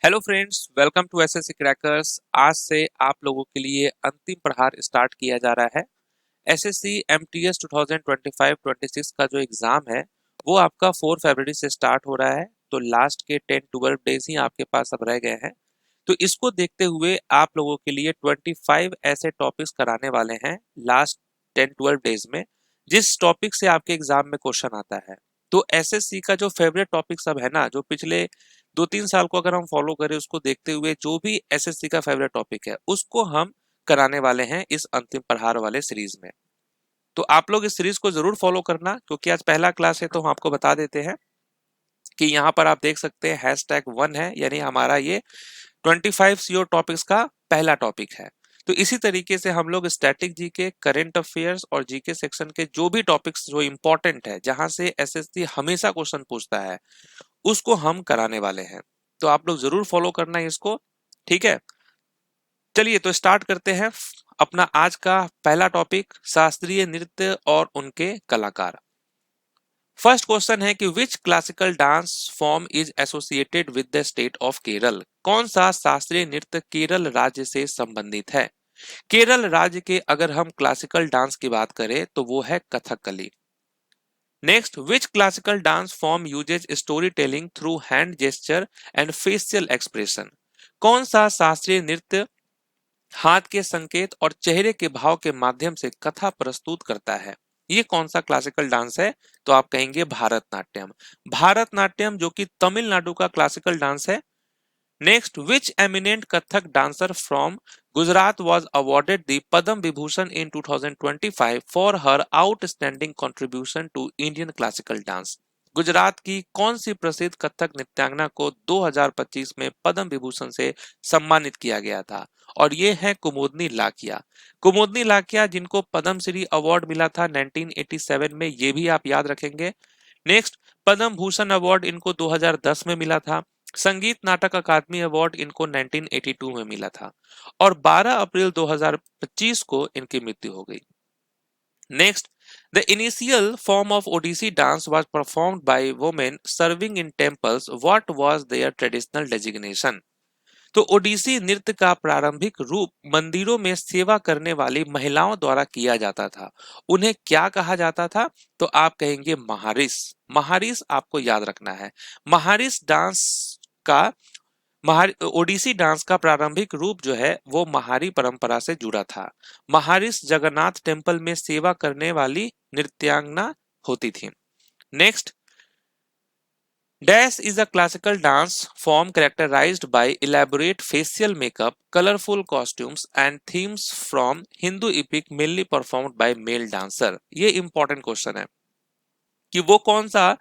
Hello friends, welcome to SSC crackers. आज से आप लोगों के लिए अंतिम प्रहार स्टार्ट किया जा रहा है। एसएससी एमटीएस 2025-26 का जो एग्जाम है वो आपका 4 फरवरी से स्टार्ट हो रहा है। तो लास्ट के 10-12 डेज ही आपके पास अब रह गए हैं। तो इसको देखते हुए आप लोगों के लिए 25 ऐसे टॉपिक्स कराने वाले हैं लास्ट 10-12 डेज में, जिस टॉपिक से आपके एग्जाम में क्वेश्चन आता है। तो एसएससी का जो फेवरेट टॉपिक सब है ना, जो पिछले 2-3 साल को अगर हम फॉलो करें, उसको देखते हुए जो भी एसएससी का फेवरेट टॉपिक है उसको हम कराने वाले हैं इस अंतिम प्रहार वाले सीरीज में। तो आप लोग इस सीरीज को जरूर फॉलो करना, क्योंकि आज पहला क्लास है। तो हम आपको बता देते हैं कि यहाँ पर आप देख सकते हैं #1 है, यानी हमारा ये 25 सीओ टॉपिक्स का पहला टॉपिक है। तो इसी तरीके से हम लोग स्टैटिक जीके, करंट अफेयर्स और जीके सेक्शन के जो भी टॉपिक्स जो इंपॉर्टेंट है, जहां से एसएससी हमेशा क्वेश्चन पूछता है, उसको हम कराने वाले हैं। तो आप लोग जरूर फॉलो करना है इसको, ठीक है। चलिए तो स्टार्ट करते हैं अपना आज का पहला टॉपिक, शास्त्रीय नृत्य और उनके कलाकार। फर्स्ट क्वेश्चन है कि विच classical dance form is associated with the state of Kerala. कौन सा शास्त्रीय नृत्य केरल राज्य से संबंधित है। केरल राज्य के अगर हम क्लासिकल डांस की बात करें तो वो है Kathakali. Next, which classical dance form uses story telling through hand gesture and facial expression. कौन सा शास्त्रीय नृत्य हाथ के संकेत और चेहरे के भाव के माध्यम से कथा प्रस्तुत करता है। ये कौन सा क्लासिकल डांस है, तो आप कहेंगे भारतनाट्यम। भारतनाट्यम जो कि तमिलनाडु का क्लासिकल डांस है। Next, which eminent Kathak dancer from Gujarat was awarded the Padam Vibhushan in 2025 for her outstanding contribution to Indian classical dance। Gujarat की कौन सी प्रसिद्ध कथक नृत्यांगना को 2025 में पद्म विभूषण से सम्मानित किया गया था, और ये है कुमुदनी लाकिया। कुमुदनी लाकिया जिनको पद्म श्री अवार्ड मिला था 1987 में, ये भी आप याद रखेंगे। नेक्स्ट, पद्म भूषण अवार्ड इनको 2010 में मिला था। संगीत नाटक अकादमी अवार्ड इनको 1982 में मिला था, और 12 अप्रैल 2025 को इनकी मृत्यु हो गई। Next, the initial form of Odissi dance was performed by women serving in temples. What was their traditional designation? तो ओडिसी नृत्य का प्रारंभिक रूप मंदिरों में सेवा करने वाली महिलाओं द्वारा किया जाता था। उन्हें क्या कहा जाता था, तो आप कहेंगे महारिस। महारिस आपको याद रखना है। महारिस डांस का ओडिसी डांस का प्रारंभिक रूप जो है वो महारी परंपरा से जुड़ा था। महारिस जगन्नाथ टेम्पल में सेवा करने वाली नृत्यांगना होती थी। Next, Dash is a classical dance form characterized by elaborate facial makeup, colorful costumes, and themes from Hindu epic mainly performed by male dancer। ये important question है कि वो कौन सा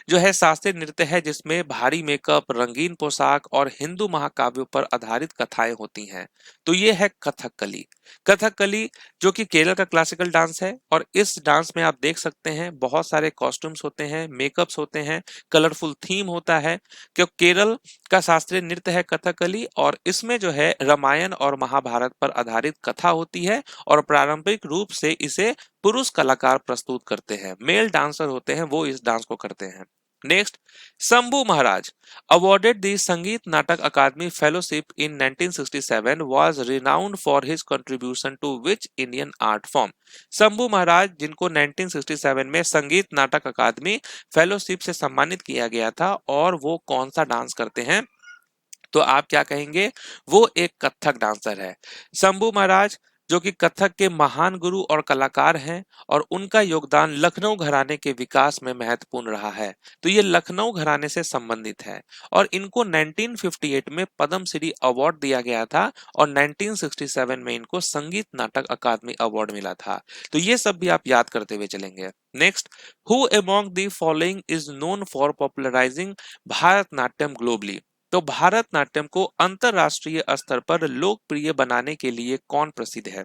जो है शास्त्रीय नृत्य है जिसमें भारी मेकअप, रंगीन पोशाक और हिंदू महाकाव्यों पर आधारित कथाएं होती हैं। तो ये है कथकली। कथकली जो कि केरल का क्लासिकल डांस है, और इस डांस में आप देख सकते हैं बहुत सारे कॉस्ट्यूम्स होते हैं, मेकअप्स होते हैं, कलरफुल थीम होता है। क्योंकि केरल का शास्त्रीय नृत्य है कथकली, और इसमें जो है रामायण और महाभारत पर आधारित कथा होती है, और प्रारंभिक रूप से इसे पुरुष कलाकार प्रस्तुत करते हैं, मेल डांसर होते हैं वो इस डांस को करते हैं। Next, Shambhu Maharaj awarded the संगीत नाटक अकादमी fellowship in 1967 was renowned for his contribution to which Indian art form। Shambhu Maharaj जिनको 1967 में संगीत नाटक अकादमी फेलोशिप से सम्मानित किया गया था, और वो कौन सा डांस करते हैं, तो आप क्या कहेंगे, वो एक कथक डांसर है। शंभू महाराज जो कि कथक के महान गुरु और कलाकार हैं, और उनका योगदान लखनऊ घराने के विकास में महत्वपूर्ण रहा है। तो ये लखनऊ घराने से संबंधित है, और इनको 1958 में पद्मश्री अवार्ड दिया गया था, और 1967 में इनको संगीत नाटक अकादमी अवार्ड मिला था। तो ये सब भी आप याद करते हुए चलेंगे। Next, who among the following is known for popularising Bharatanatyam globally. तो भारतनाट्यम को अंतरराष्ट्रीय स्तर पर लोकप्रिय बनाने के लिए कौन प्रसिद्ध है,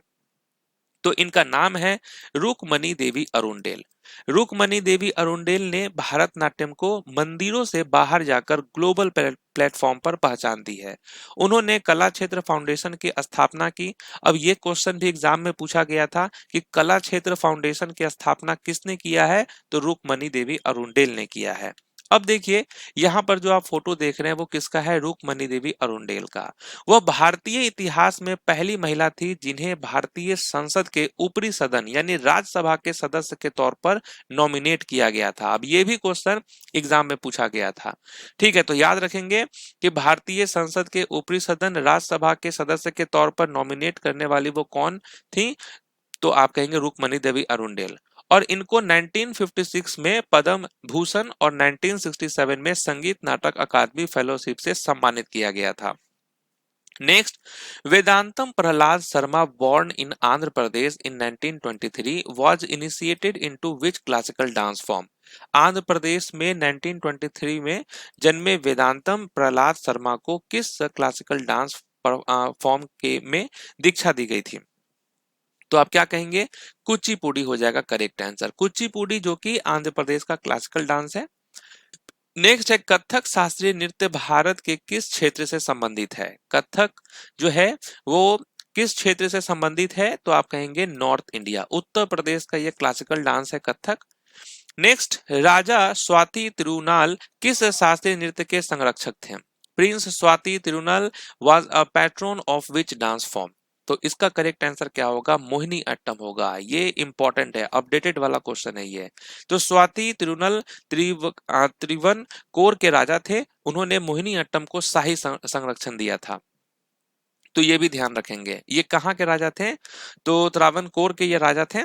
तो इनका नाम है रुक्मणी देवी अरुणडेल। रुक्मणी देवी अरुणडेल ने भारतनाट्यम को मंदिरों से बाहर जाकर ग्लोबल प्लेटफॉर्म पर पहचान दी है। उन्होंने कला क्षेत्र फाउंडेशन की स्थापना की। अब ये क्वेश्चन भी एग्जाम में पूछा गया था कि कला क्षेत्र फाउंडेशन की स्थापना किसने किया है, तो रुक्मणी देवी अरुणडेल ने किया है। अब देखिए यहाँ पर जो आप फोटो देख रहे हैं वो किसका है, रुक्मणी देवी अरुंडेल का। वह भारतीय इतिहास में पहली महिला थी जिन्हें भारतीय संसद के ऊपरी सदन यानी राज्यसभा के सदस्य के तौर पर नॉमिनेट किया गया था। अब ये भी क्वेश्चन एग्जाम में पूछा गया था। ठीक है, तो याद रखेंगे कि भारतीय संसद के ऊपरी सदन राज्यसभा के सदस्य के तौर पर नॉमिनेट करने वाली वो कौन थी, तो आप कहेंगे रुक्मणी देवी अरुंडेल। और इनको 1956 में पद्म भूषण और 1967 में संगीत नाटक अकादमी फेलोशिप से सम्मानित किया गया था। Next, Vedantam Prahlada Sharma born in Andhra Pradesh in 1923 was initiated into which classical dance form? Andhra Pradesh में 1923 में जन्मे वेदांतम प्रहलाद शर्मा को किस क्लासिकल डांस फॉर्म के में दीक्षा दी गई थी? तो आप क्या कहेंगे, कुचिपुड़ी हो जाएगा करेक्ट आंसर। कुचिपुड़ी जो कि आंध्र प्रदेश का क्लासिकल डांस है। नेक्स्ट है, कथक शास्त्रीय नृत्य भारत के किस क्षेत्र से संबंधित है? कथक जो है वो किस क्षेत्र से संबंधित है? तो आप कहेंगे नॉर्थ इंडिया, उत्तर प्रदेश का ये क्लासिकल डांस है कथक। नेक्स्ट, राजा स्वाति तिरुनाल किस शास्त्रीय नृत्य के संरक्षक थे? Prince Swati Tirunal was a patron of which dance form? तो इसका करेक्ट आंसर क्या होगा, मोहिनी अट्टम होगा। ये इंपॉर्टेंट है, अपडेटेड वाला क्वेश्चन है ये। तो स्वाति तिरुनाल त्रिवन कोर के राजा थे, उन्होंने मोहिनी अट्टम को शाही संरक्षण दिया था। तो ये भी ध्यान रखेंगे, ये कहाँ के राजा थे? तो त्रावणकोर के ये राजा थे।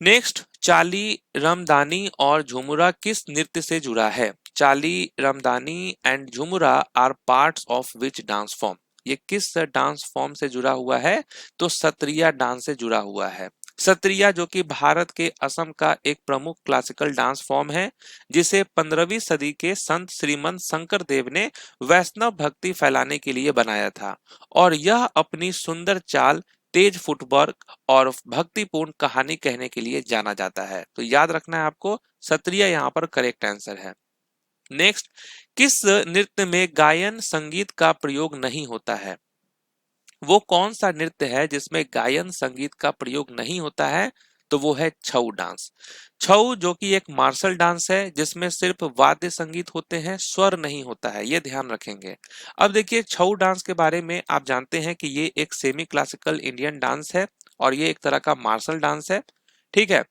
नेक्स्ट, चाली रमदानी और झुमुरा किस नृत्य से जुड़ा है? Chali Ramdani and Jhumura are parts of which dance form? ये किस डांस फॉर्म से जुड़ा हुआ है? तो सत्रिया डांस से जुड़ा हुआ है। सत्रिया जो कि भारत के असम का एक प्रमुख क्लासिकल डांस फॉर्म है, जिसे 15वीं सदी के संत श्रीमंत शंकर देव ने वैष्णव भक्ति फैलाने के लिए बनाया था और यह अपनी सुंदर चाल, तेज फुटवर्क और भक्तिपूर्ण कहानी कहने के लिए जाना जाता है। तो याद रखना है आपको, सत्रिया यहाँ पर करेक्ट आंसर है। नेक्स्ट, किस नृत्य में गायन संगीत का प्रयोग नहीं होता है? वो कौन सा नृत्य है जिसमें गायन संगीत का प्रयोग नहीं होता है? तो वो है छऊ डांस। छऊ जो कि एक मार्शल डांस है जिसमें सिर्फ वाद्य संगीत होते हैं, स्वर नहीं होता है, ये ध्यान रखेंगे। अब देखिए छऊ डांस के बारे में आप जानते हैं कि ये एक सेमी क्लासिकल इंडियन डांस है और ये एक तरह का मार्शल डांस है। ठीक है,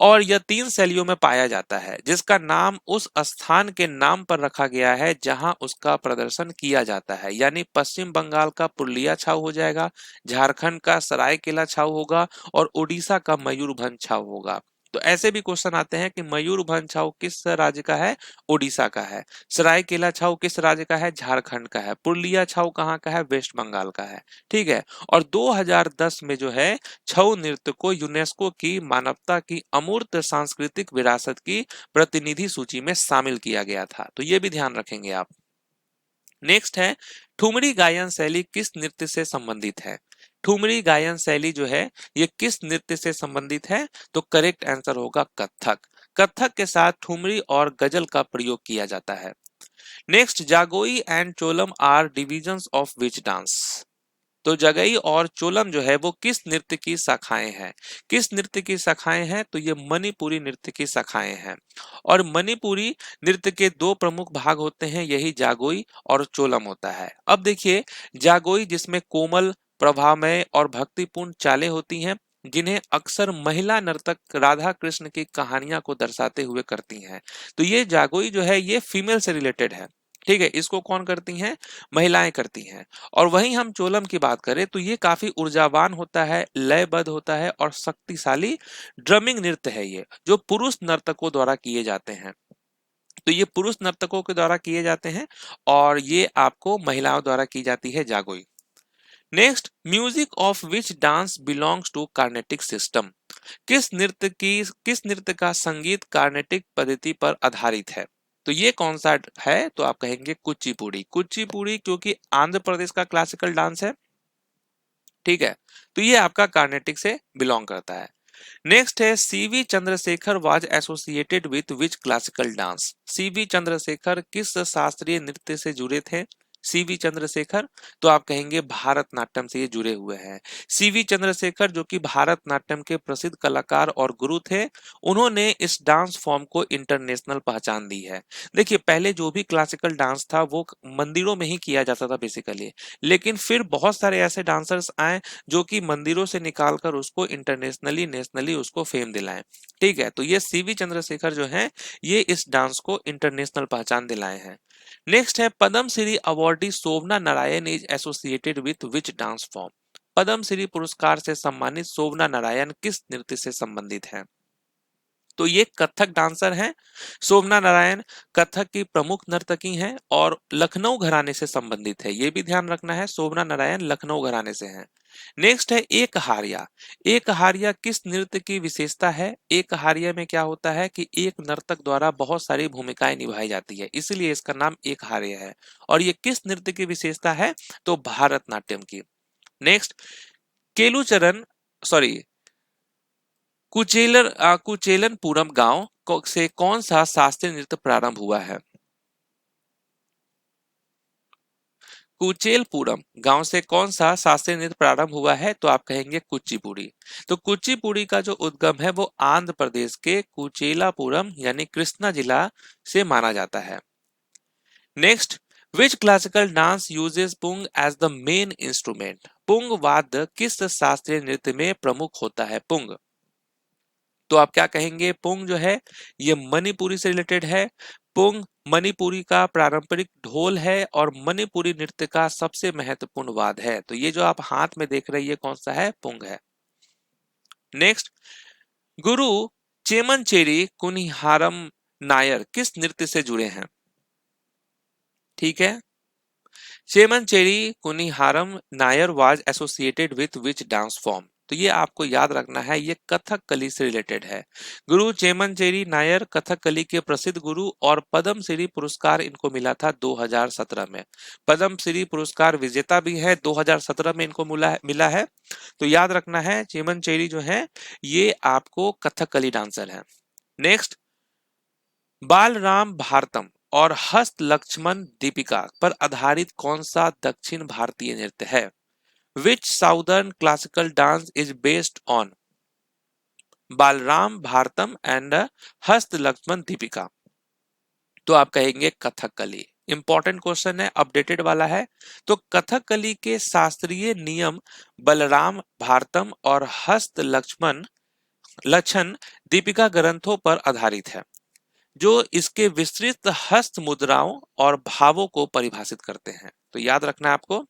और यह 3 शैलियों में पाया जाता है जिसका नाम उस स्थान के नाम पर रखा गया है जहां उसका प्रदर्शन किया जाता है। यानी पश्चिम बंगाल का पुरुलिया छाऊ हो जाएगा, झारखंड का सरायकेला छाऊ होगा और उड़ीसा का मयूरभंज छाऊ होगा। तो ऐसे भी क्वेश्चन आते हैं कि मयूरभंज छाऊ किस राज्य का है? उड़ीसा का है। सरायकेला छाऊ किस राज्य का है? झारखंड का है। पुरुलिया छाऊ कहाँ का है? वेस्ट बंगाल का है। ठीक है, और 2010 में जो है छऊ नृत्य को यूनेस्को की मानवता की अमूर्त सांस्कृतिक विरासत की प्रतिनिधि सूची में शामिल किया गया था। तो ये भी ध्यान रखेंगे आप। नेक्स्ट है, ठुमरी गायन शैली किस नृत्य से संबंधित है? ठुमरी गायन शैली जो है ये किस नृत्य से संबंधित है? तो करेक्ट आंसर होगा कथक। कथक के साथ ठुमरी और गजल का प्रयोग किया जाता है। Next, Jagoi and Cholom are divisions of which dance? तो जगई और चोलम जो है वो किस नृत्य की शाखाएं हैं? किस नृत्य की शाखाएं हैं? तो ये मणिपुरी नृत्य की शाखाएं हैं। और मणिपुरी नृत्य के 2 प्रमुख भाग होते हैं, यही जागोई और चोलम होता है। अब देखिए, जागोई जिसमें कोमल, प्रभामय और भक्तिपूर्ण चालें होती हैं, जिन्हें अक्सर महिला नर्तक राधा कृष्ण की कहानियां को दर्शाते हुए करती हैं। तो ये जागोई जो है ये फीमेल से रिलेटेड है। ठीक है, इसको कौन करती हैं? महिलाएं करती हैं। और वहीं हम चोलम की बात करें तो ये काफी ऊर्जावान होता है, लयबद्ध होता है और शक्तिशाली ड्रमिंग नृत्य है ये, जो पुरुष नर्तकों द्वारा किए जाते हैं। तो ये पुरुष नर्तकों के द्वारा किए जाते हैं और ये आपको महिलाओं द्वारा की जाती है Jagoi. Next, music of which dance belongs to Carnatic system? किस नृत्य का संगीत कार्नेटिक पद्धति पर आधारित है? तो ये कौन सा है? तो आप कहेंगे कुचिपुड़ी। कुचिपुड़ी क्योंकि आंध्र प्रदेश का क्लासिकल डांस है। ठीक है, तो ये आपका कार्नेटिक से बिलोंग करता है। नेक्स्ट है, CV Chandrashekhar was associated with which classical dance? CV Chandrashekhar किस शास्त्रीय नृत्य से जुड़े थे? सीवी चंद्रशेखर, तो आप कहेंगे भारतनाट्यम से ये जुड़े हुए हैं। सीवी चंद्रशेखर जो कि भारतनाट्यम के प्रसिद्ध कलाकार और गुरु थे, उन्होंने इस डांस फॉर्म को इंटरनेशनल पहचान दी है। देखिए पहले जो भी क्लासिकल डांस था वो मंदिरों में ही किया जाता था बेसिकली, लेकिन फिर बहुत सारे ऐसे डांसर्स आए जो कि मंदिरों से निकालकर उसको इंटरनेशनली नेशनली उसको फेम दिलाएं। ठीक है, तो ये सीवी चंद्रशेखर जो हैं ये इस डांस को इंटरनेशनल पहचान दिलाए हैं। नेक्स्ट है Padma Shri awardee Shobhana Narayan is associated with which dance form. Padma Shri पुरस्कार से सम्मानित शोभना नारायण किस नृत्य से संबंधित है? तो ये कथक डांसर हैं। शोभना नारायण कथक की प्रमुख नर्तकी हैं और लखनऊ घराने से संबंधित है, ये भी ध्यान रखना है, शोभना नारायण लखनऊ घराने से हैं। नेक्स्ट है एक हारिया। एक हारिया किस नृत्य की विशेषता है? एक हारिया में क्या होता है कि एक नर्तक द्वारा बहुत सारी भूमिकाएं निभाई जाती है, इसलिए इसका नाम एक हारिया है। और ये किस नृत्य की विशेषता है? तो भारतनाट्यम की। नेक्स्ट, केलुचरण सॉरी कुचेलनपुरम गांव से कौन सा शास्त्रीय नृत्य प्रारंभ हुआ है? कुचेलपुरम गांव से कौन सा शास्त्रीय नृत्य प्रारंभ हुआ है? तो आप कहेंगे कुचिपुड़ी। तो कुचिपुड़ी का जो उद्गम है वो आंध्र प्रदेश के कुचेलापुरम यानी कृष्णा जिला से माना जाता है। Next, which classical dance uses pung as the main instrument? Pung वाद्य किस शास्त्रीय नृत्य में प्रमुख होता है? पुंग, तो आप क्या कहेंगे? पुंग जो है ये मणिपुरी से रिलेटेड है। पुंग मणिपुरी का पारंपरिक ढोल है और मणिपुरी नृत्य का सबसे महत्वपूर्ण वाद्य है। तो ये जो आप हाथ में देख रहे हैं ये कौन सा है? पुंग है। नेक्स्ट, गुरु चेमनचेरी कुनिहारम नायर किस नृत्य से जुड़े हैं? ठीक है, Chemancheri Kunhiraman Nair was associated with which dance form? तो ये आपको याद रखना है, ये कथकली से रिलेटेड है। गुरु चेमनचेरी नायर कथकली के प्रसिद्ध गुरु और पद्म श्री पुरस्कार इनको मिला था 2017 में। पद्म श्री पुरस्कार विजेता भी है, 2017 में इनको मिला है। तो याद रखना है चेमनचेरी जो है ये आपको कथकली डांसर है। नेक्स्ट, बालराम भारतम और हस्त लक्ष्मण दीपिका पर आधारित कौन सा दक्षिण भारतीय नृत्य है? Which southern classical dance is based on Balarama Bharatam and Hasta Lakshana Deepika? तो आप कहेंगे कथकली। इंपॉर्टेंट क्वेश्चन है, अपडेटेड वाला है। तो कथकली के शास्त्रीय नियम बलराम भारतम और हस्त लक्षण दीपिका ग्रंथों पर आधारित है, जो इसके विस्तृत हस्त मुद्राओं और भावों को परिभाषित करते हैं। तो याद रखना है आपको।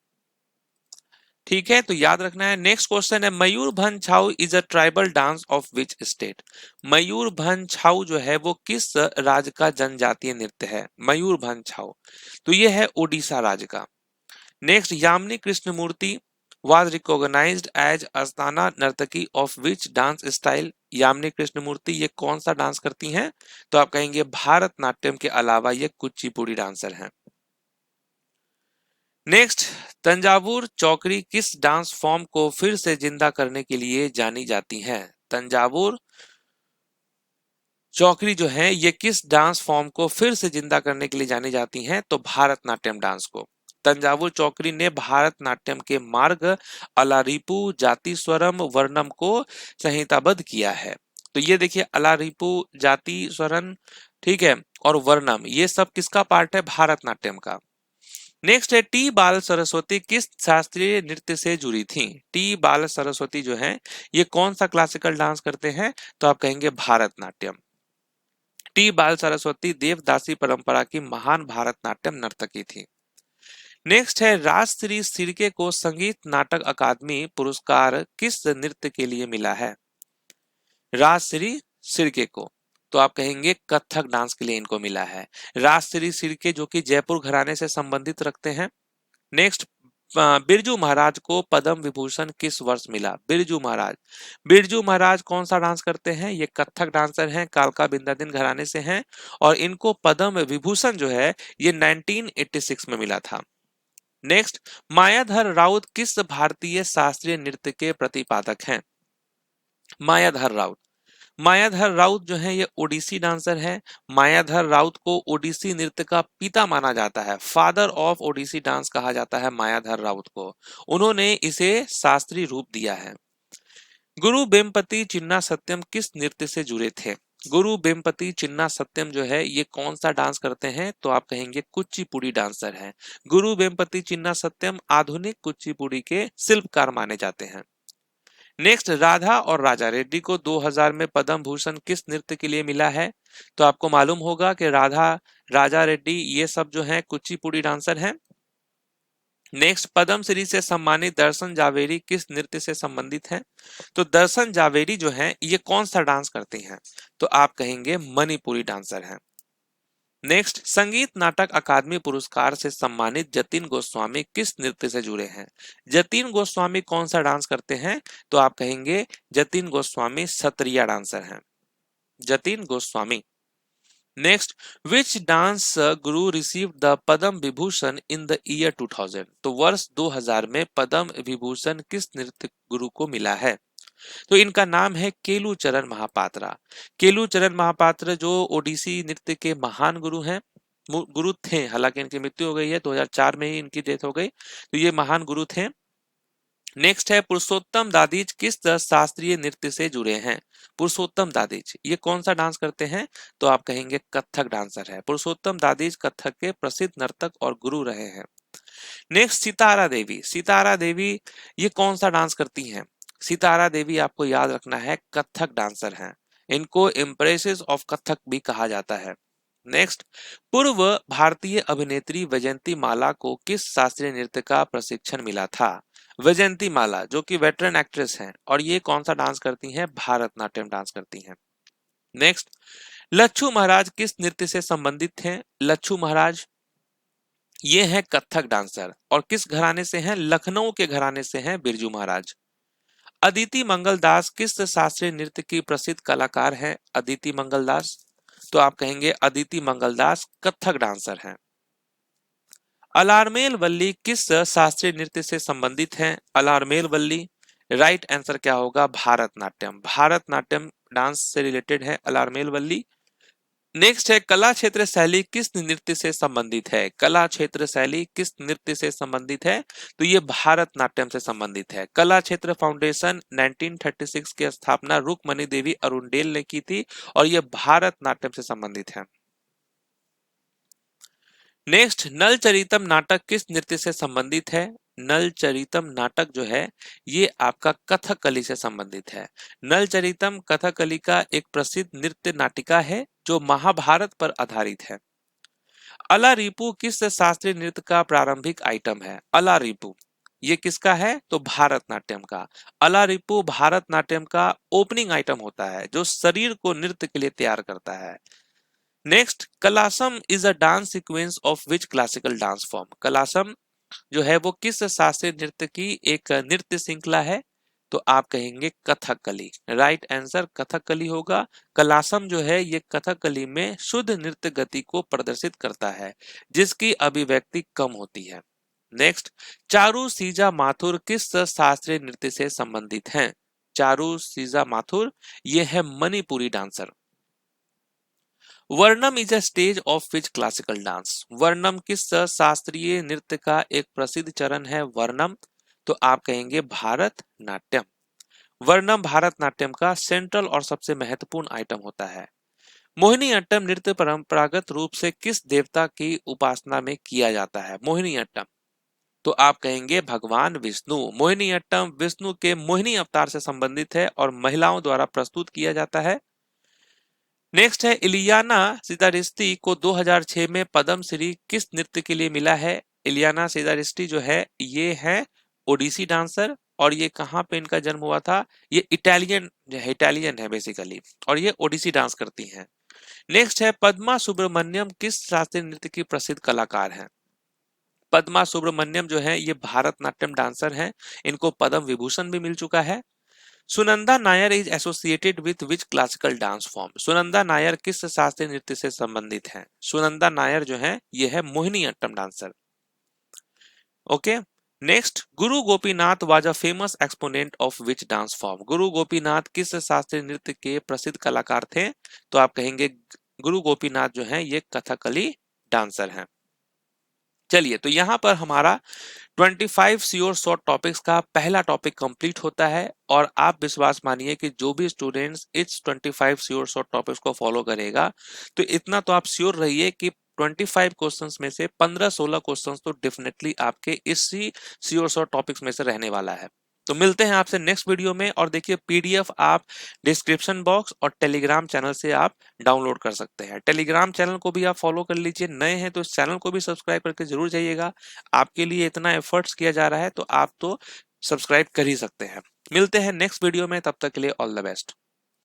ठीक है, तो याद रखना है। नेक्स्ट क्वेश्चन है Mayurbhanj Chhau is a tribal dance of which state? Mayurbhanj Chhau जो है वो किस राज्य का जनजातीय नृत्य है? मयूरभंज छाऊ, तो ये है ओडिशा राज्य का। Next, Yamini Krishnamurthy was recognized as Asthana Nartaki of which dance style? Yamini Krishnamurthy ये कौन सा डांस करती हैं? तो आप कहेंगे भारतनाट्यम के अलावा ये कुचिपुड़ी डांसर हैं। नेक्स्ट, तंजावुर चौकड़ी किस डांस फॉर्म को फिर से जिंदा करने के लिए जानी जाती हैं? तंजावुर चौकड़ी जो है ये किस डांस फॉर्म को फिर से जिंदा करने के लिए जानी जाती हैं? तो भारतनाट्यम डांस को। तंजावुर चौकड़ी ने भारतनाट्यम के मार्ग अलारिपू जाति स्वरम वर्णम को संहिताबद्ध किया है। तो ये देखिए अलारिपू जाति स्वरम, ठीक है, और वर्णम ये सब किसका पार्ट है? भारतनाट्यम का। नेक्स्ट है टी बाल सरस्वती किस शास्त्रीय नृत्य से जुड़ी थी? टी बाल सरस्वती जो है ये कौन सा क्लासिकल डांस करते हैं? तो आप कहेंगे भारतनाट्यम। टी बाल सरस्वती देवदासी परंपरा की महान भारतनाट्यम नर्तकी थी। नेक्स्ट है राजश्री सिरके को संगीत नाटक अकादमी पुरस्कार किस नृत्य के लिए मिला है? राजश्री सिरके को, तो आप कहेंगे कथक डांस के लिए इनको मिला है। राजश्री सिरके जो कि जयपुर घराने से संबंधित रखते हैं। नेक्स्ट, बिरजू महाराज को पद्म विभूषण किस वर्ष मिला? बिरजू महाराज कौन सा डांस करते हैं? ये कथक डांसर हैं, कालका बिंदादिन घराने से हैं और इनको पद्म विभूषण जो है ये 1986 में मिला था। नेक्स्ट, मायाधर राउत किस भारतीय शास्त्रीय नृत्य के प्रतिपादक हैं? मायाधर राउत, मायाधर राउत जो है ये ओडिसी डांसर है। मायाधर राउत को ओडिसी नृत्य का पिता माना जाता है, फादर ऑफ ओडिसी डांस कहा जाता है मायाधर राउत को। उन्होंने इसे शास्त्रीय रूप दिया है। गुरु बेम्पति चिन्ना सत्यम किस नृत्य से जुड़े थे? गुरु बेम्पति चिन्ना सत्यम जो है ये कौन सा डांस करते हैं? तो आप कहेंगे कुचिपुड़ी डांसर हैं। गुरु बेम्पति चिन्ना सत्यम आधुनिक कुचिपुड़ी के शिल्पकार माने जाते हैं। नेक्स्ट, राधा और राजा रेड्डी को 2000 में पद्म भूषण किस नृत्य के लिए मिला है? तो आपको मालूम होगा कि राधा, राजा रेड्डी ये सब जो हैं कुचिपुड़ी डांसर हैं। नेक्स्ट, पद्म श्री से सम्मानित दर्शन जावेरी किस नृत्य से संबंधित हैं? तो दर्शन जावेरी जो हैं ये कौन सा डांस करती हैं? तो आप कहेंगे मणिपुरी डांसर हैं। नेक्स्ट, संगीत नाटक अकादमी पुरस्कार से सम्मानित जतिन गोस्वामी किस नृत्य से जुड़े हैं? जतिन गोस्वामी कौन सा डांस करते हैं? तो आप कहेंगे जतिन गोस्वामी सत्रिया डांसर हैं। Jatin Goswami. Next, which dance guru receive the Padma Vibhushan in the year 2000? तो वर्ष 2000 में पद्म विभूषण किस नृत्य गुरु को मिला है? तो इनका नाम है केलुचरण महापात्रा। केलुचरण महापात्र जो ओडिसी नृत्य के महान गुरु हैं, गुरु थे, हालांकि इनकी मृत्यु हो गई है, 2004 में ही इनकी डेथ हो गई। तो ये महान गुरु थे। नेक्स्ट है, पुरुषोत्तम दादीज किस शास्त्रीय नृत्य से जुड़े हैं? पुरुषोत्तम दादीज ये कौन सा डांस करते हैं? तो आप कहेंगे कथक डांसर है। पुरुषोत्तम दादीज कथक के प्रसिद्ध नर्तक और गुरु रहे हैं। नेक्स्ट, सितारा देवी। सितारा देवी ये कौन सा डांस करती हैं? सितारा देवी आपको याद रखना है कथक डांसर हैं। इनको इम्प्रेसेस ऑफ कथक भी कहा जाता है। नेक्स्ट, पूर्व भारतीय अभिनेत्री वैजयंती माला को किस शास्त्रीय नृत्य का प्रशिक्षण मिला था? वैजयंती माला जो कि वेटरन एक्ट्रेस हैं और ये कौन सा डांस करती हैं? भारतनाट्यम डांस करती हैं। नेक्स्ट, लच्छू महाराज किस नृत्य से संबंधित थे? लच्छू महाराज ये है कथक डांसर और किस घराने से हैं? लखनऊ के घराने से हैं बिरजू महाराज। अदिति मंगल दास किस शास्त्रीय नृत्य की प्रसिद्ध कलाकार हैं? अदिति मंगल दास, तो आप कहेंगे अदिति मंगल दास कथक डांसर हैं। अलारमेल वल्ली किस शास्त्रीय नृत्य से संबंधित हैं? अलारमेल वल्ली, राइट आंसर क्या होगा? भारतनाट्यम। भारतनाट्यम डांस से रिलेटेड है अलारमेल वल्ली। नेक्स्ट है, कला क्षेत्र शैली किस नृत्य से संबंधित है? कला क्षेत्र शैली किस नृत्य से संबंधित है? तो ये भारतनाट्यम से संबंधित है। कला क्षेत्र फाउंडेशन 1936 की स्थापना रुक्मणी देवी अरुणडेल ने की थी और ये भारतनाट्यम से संबंधित है। नेक्स्ट, नल चरितम नाटक किस नृत्य से संबंधित है? नल चरितम नाटक जो है ये आपका कथकली से संबंधित है। नल चरितम कथकली का एक प्रसिद्ध नृत्य नाटिका है जो महाभारत पर आधारित है। अलारिपू किस शास्त्रीय नृत्य का प्रारंभिक आइटम है? अलारिपू ये किसका है? तो भारतनाट्यम का। अलारिपू भारतनाट्यम का ओपनिंग आइटम होता है जो शरीर को नृत्य के लिए तैयार करता है। Next, Kalasam is a dance sequence of which classical dance form? Kalasam जो है वो किस शास्त्रीय नृत्य की एक नृत्य श्रृंखला है? तो आप कहेंगे कथकली। राइट आंसर कथकली होगा। कलासम जो है ये कथकली में शुद्ध नृत्य गति को प्रदर्शित करता है जिसकी अभिव्यक्ति कम होती है। नेक्स्ट, चारू सीजा माथुर किस शास्त्रीय नृत्य से संबंधित हैं? चारू सीजा माथुर ये है Manipuri dancer. Varnam is a stage of which classical dance? Varnam किस शास्त्रीय नृत्य का एक प्रसिद्ध चरण है? वर्णम, तो आप कहेंगे भारतनाट्यम। वर्णम भारतनाट्यम का सेंट्रल और सबसे महत्वपूर्ण आइटम होता है। मोहिनीअट्टम नृत्य परंपरागत रूप से किस देवता की उपासना में किया जाता है? मोहिनीअट्टम, तो आप कहेंगे भगवान विष्णु। मोहिनीअट्टम विष्णु के मोहिनी अवतार से संबंधित है और महिलाओं द्वारा प्रस्तुत किया जाता है। नेक्स्ट है, इलियाना सीदारिस्टी को 2006 में पद्म श्री किस नृत्य के लिए मिला है? इलियाना सीदारिस्टी जो है ये है ओडिसी डांसर और ये कहाँ पे इनका जन्म हुआ था? ये इटालियन है बेसिकली और ये ओडिसी डांस करती हैं। नेक्स्ट है, पद्मा सुब्रमण्यम किस शास्त्रीय नृत्य की प्रसिद्ध कलाकार हैं? पद्मा सुब्रमण्यम जो है ये भारतनाट्यम डांसर हैं। इनको पद्म विभूषण भी मिल चुका है। Sunanda Nair is associated with which classical dance form? Sunanda Nair किस शास्त्रीय नृत्य से संबंधित हैं? सुनंदा नायर जो है ये है Mohiniyattam dancer. Okay, next, Guru Gopinath was a famous exponent of which dance form? गुरु गोपीनाथ किस शास्त्रीय नृत्य के प्रसिद्ध कलाकार थे? तो आप कहेंगे गुरु गोपीनाथ जो है ये कथकली डांसर हैं। चलिए, तो यहां पर हमारा 25 श्योर शॉर्ट टॉपिक्स का पहला टॉपिक कंप्लीट होता है और आप विश्वास मानिए कि जो भी स्टूडेंट्स इस 25 श्योर शॉर्ट टॉपिक्स को फॉलो करेगा तो इतना तो आप श्योर रहिए कि 25 क्वेश्चंस में से 15-16 क्वेश्चंस तो डेफिनेटली आपके इसी श्योर शॉर्ट टॉपिक्स में से रहने वाला है। तो मिलते हैं आपसे नेक्स्ट वीडियो में और देखिए पीडीएफ आप डिस्क्रिप्शन बॉक्स और टेलीग्राम चैनल से आप डाउनलोड कर सकते हैं। टेलीग्राम चैनल को भी आप फॉलो कर लीजिए, नए हैं तो इस चैनल को भी सब्सक्राइब करके जरूर जाइएगा। आपके लिए इतना एफर्ट्स किया जा रहा है तो आप तो सब्सक्राइब कर ही सकते हैं। मिलते हैं नेक्स्ट वीडियो में, तब तक के लिए ऑल द बेस्ट।